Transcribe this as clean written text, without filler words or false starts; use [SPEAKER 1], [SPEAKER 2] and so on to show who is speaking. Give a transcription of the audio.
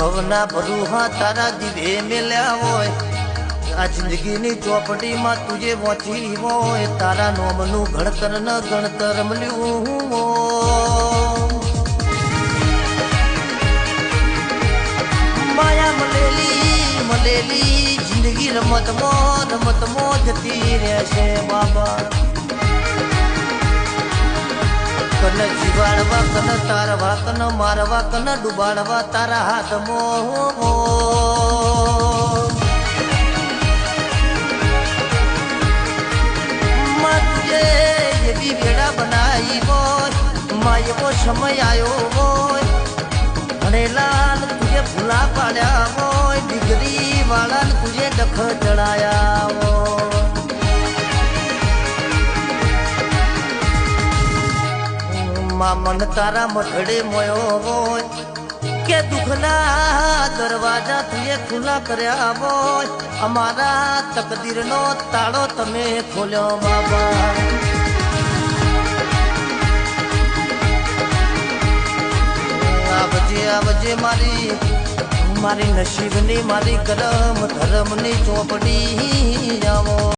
[SPEAKER 1] ભવના ભરુહા તારા દીવે મેલ્યા હોય આ જિંદગીની ચોપડીમાં તુજે વાંચી હોય તારા નોમનું ઘડતર ન ગણતર મળ્યું માયા મલેલી જિંદગી રમતમાં જતી રહેશે બાબા કન જીવાડવા કન તારવા કન મારવા કન ડુબાડવા તારા હાથમાં એવી વેડા બનાવી હોય માં એવો સમય આવ્યો હોય ભણેલા તુજે ભૂલા પાડ્યા હોય ડિગ્રી વાળા તુજે ડખ ચડાયા હોય મન તારા મઠડે મોયો હોય કે દુઃખના દરવાજા તુએ ખુલ્લા કર્યા હોય અમારા તકદીરનો તાળો તમે ખોલ્યો બાબા આવજે મારી નસીબની મારી કરમ ધર્મની ચોપડી આવો